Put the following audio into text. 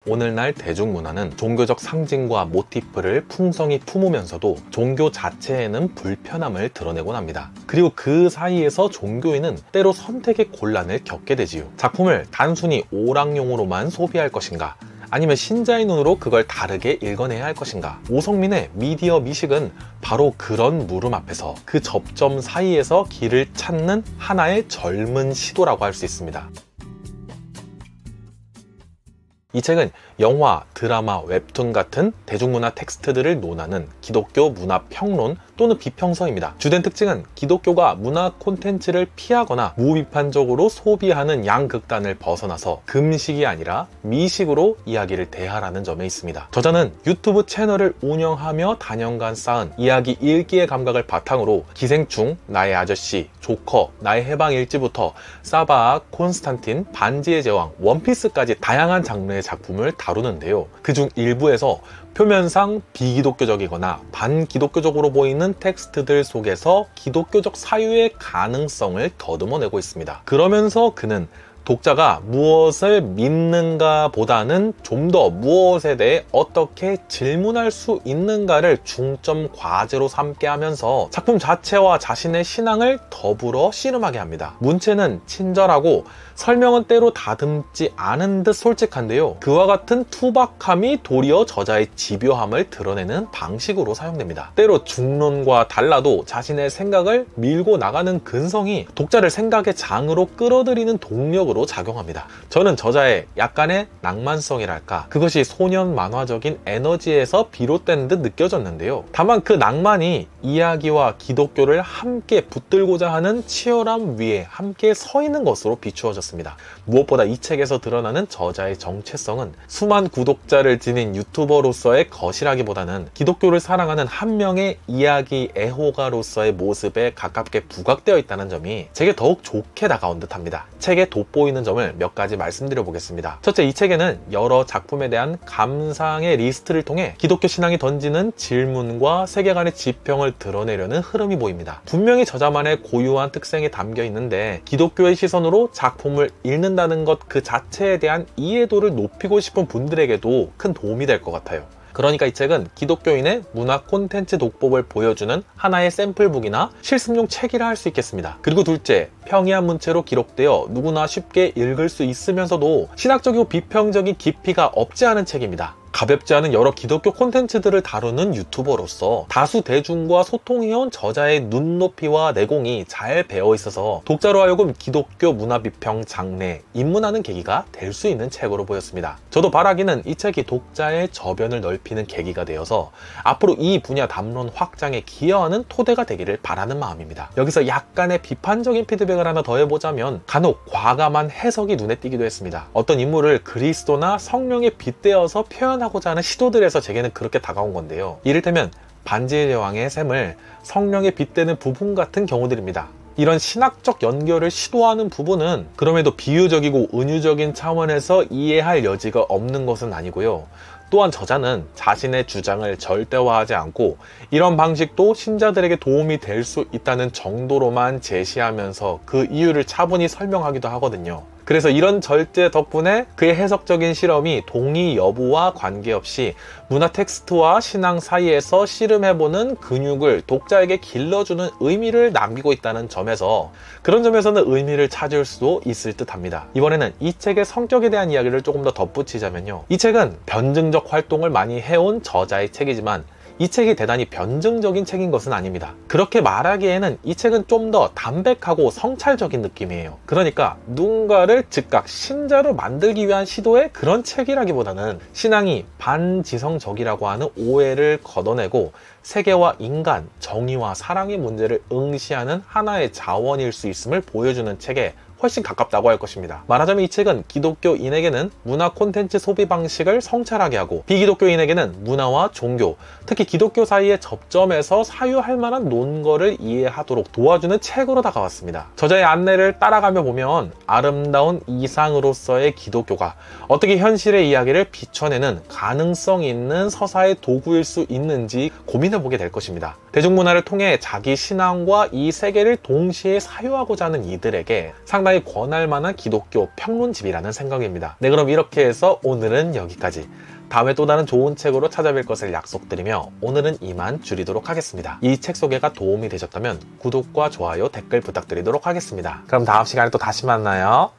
오늘날 대중문화는 종교적 상징과 모티프를 풍성히 품으면서도 종교 자체에는 불편함을 드러내곤 합니다. 그리고 그 사이에서 종교인은 때로 선택의 곤란을 겪게 되지요. 작품을 단순히 오락용으로만 소비할 것인가, 아니면 신자의 눈으로 그걸 다르게 읽어내야 할 것인가. 오성민의 미디어 미식은 바로 그런 물음 앞에서 그 접점 사이에서 길을 찾는 하나의 젊은 시도라고 할 수 있습니다. 이 책은 영화, 드라마, 웹툰 같은 대중문화 텍스트들을 논하는 기독교 문화 평론 또는 비평서입니다. 주된 특징은 기독교가 문화 콘텐츠를 피하거나 무비판적으로 소비하는 양극단을 벗어나서 금식이 아니라 미식으로 이야기를 대하라는 점에 있습니다. 저자는 유튜브 채널을 운영하며 다년간 쌓은 이야기 읽기의 감각을 바탕으로 기생충, 나의 아저씨, 조커, 나의 해방일지부터 사바악, 콘스탄틴, 반지의 제왕, 원피스까지 다양한 장르의 작품을 다루는데요. 그중 일부에서 표면상 비기독교적이거나 반기독교적으로 보이는 텍스트들 속에서 기독교적 사유의 가능성을 더듬어내고 있습니다. 그러면서 그는 독자가 무엇을 믿는가 보다는 좀 더 무엇에 대해 어떻게 질문할 수 있는가를 중점 과제로 삼게 하면서 작품 자체와 자신의 신앙을 더불어 씨름하게 합니다. 문체는 친절하고 설명은 때로 다듬지 않은 듯 솔직한데요. 그와 같은 투박함이 도리어 저자의 집요함을 드러내는 방식으로 사용됩니다. 때로 중론과 달라도 자신의 생각을 밀고 나가는 근성이 독자를 생각의 장으로 끌어들이는 동력으로 작용합니다. 저는 저자의 약간의 낭만성이랄까, 그것이 소년 만화적인 에너지에서 비롯된 듯 느껴졌는데요. 다만 그 낭만이 이야기와 기독교를 함께 붙들고자 하는 치열함 위에 함께 서 있는 것으로 비추어졌습니다. 무엇보다 이 책에서 드러나는 저자의 정체성은 수만 구독자를 지닌 유튜버로서의 것이라기보다는 기독교를 사랑하는 한 명의 이야기 애호가로서의 모습에 가깝게 부각되어 있다는 점이 제게 더욱 좋게 다가온 듯합니다. 책에 돋보이는 점을 몇 가지 말씀드려 보겠습니다. 첫째, 이 책에는 여러 작품에 대한 감상의 리스트를 통해 기독교 신앙이 던지는 질문과 세계관의 지평을 드러내려는 흐름이 보입니다. 분명히 저자만의 고유한 특성이 담겨 있는데 기독교의 시선으로 작품을 읽는다는 것 그 자체에 대한 이해도를 높이고 싶은 분들에게도 큰 도움이 될 것 같아요. 그러니까 이 책은 기독교인의 문화 콘텐츠 독법을 보여주는 하나의 샘플북이나 실습용 책이라 할 수 있겠습니다. 그리고 둘째, 평이한 문체로 기록되어 누구나 쉽게 읽을 수 있으면서도 신학적이고 비평적인 깊이가 없지 않은 책입니다. 가볍지 않은 여러 기독교 콘텐츠들을 다루는 유튜버로서 다수 대중과 소통해온 저자의 눈높이와 내공이 잘 배어 있어서 독자로 하여금 기독교 문화 비평 장르에 입문하는 계기가 될 수 있는 책으로 보였습니다. 저도 바라기는 이 책이 독자의 저변을 넓히는 계기가 되어서 앞으로 이 분야 담론 확장에 기여하는 토대가 되기를 바라는 마음입니다. 여기서 약간의 비판적인 피드백을 하나 더 해보자면 간혹 과감한 해석이 눈에 띄기도 했습니다. 어떤 인물을 그리스도나 성령에 빗대어서 표현하고자 하는 시도들에서 제게는 그렇게 다가온 건데요. 이를테면 반지의 제왕의 셈을 성령에 빗대는 부분 같은 경우들입니다. 이런 신학적 연결을 시도하는 부분은 그럼에도 비유적이고 은유적인 차원에서 이해할 여지가 없는 것은 아니고요. 또한 저자는 자신의 주장을 절대화하지 않고 이런 방식도 신자들에게 도움이 될 수 있다는 정도로만 제시하면서 그 이유를 차분히 설명하기도 하거든요. 그래서 이런 절제 덕분에 그의 해석적인 실험이 동의 여부와 관계없이 문화 텍스트와 신앙 사이에서 씨름해보는 근육을 독자에게 길러주는 의미를 남기고 있다는 점에서 그런 점에서는 의미를 찾을 수도 있을 듯 합니다. 이번에는 이 책의 성격에 대한 이야기를 조금 더 덧붙이자면요. 이 책은 변증적 활동을 많이 해온 저자의 책이지만 이 책이 대단히 변증적인 책인 것은 아닙니다. 그렇게 말하기에는 이 책은 좀 더 담백하고 성찰적인 느낌이에요. 그러니까 누군가를 즉각 신자로 만들기 위한 시도의 그런 책이라기보다는 신앙이 반지성적이라고 하는 오해를 걷어내고 세계와 인간, 정의와 사랑의 문제를 응시하는 하나의 자원일 수 있음을 보여주는 책에 훨씬 가깝다고 할 것입니다. 말하자면 이 책은 기독교인에게는 문화 콘텐츠 소비 방식을 성찰하게 하고 비기독교인에게는 문화와 종교, 특히 기독교 사이의 접점에서 사유할 만한 논거를 이해하도록 도와주는 책으로 다가왔습니다. 저자의 안내를 따라가며 보면 아름다운 이상으로서의 기독교가 어떻게 현실의 이야기를 비춰내는 가능성 있는 서사의 도구일 수 있는지 고민해보게 될 것입니다. 대중문화를 통해 자기 신앙과 이 세계를 동시에 사유하고자 하는 이들에게 상당히 누구나에 권할 만한 기독교 평론집이라는 생각입니다. 네, 그럼 이렇게 해서 오늘은 여기까지. 다음에 또 다른 좋은 책으로 찾아뵐 것을 약속드리며 오늘은 이만 줄이도록 하겠습니다. 이 책 소개가 도움이 되셨다면 구독과 좋아요, 댓글 부탁드리도록 하겠습니다. 그럼 다음 시간에 또 다시 만나요.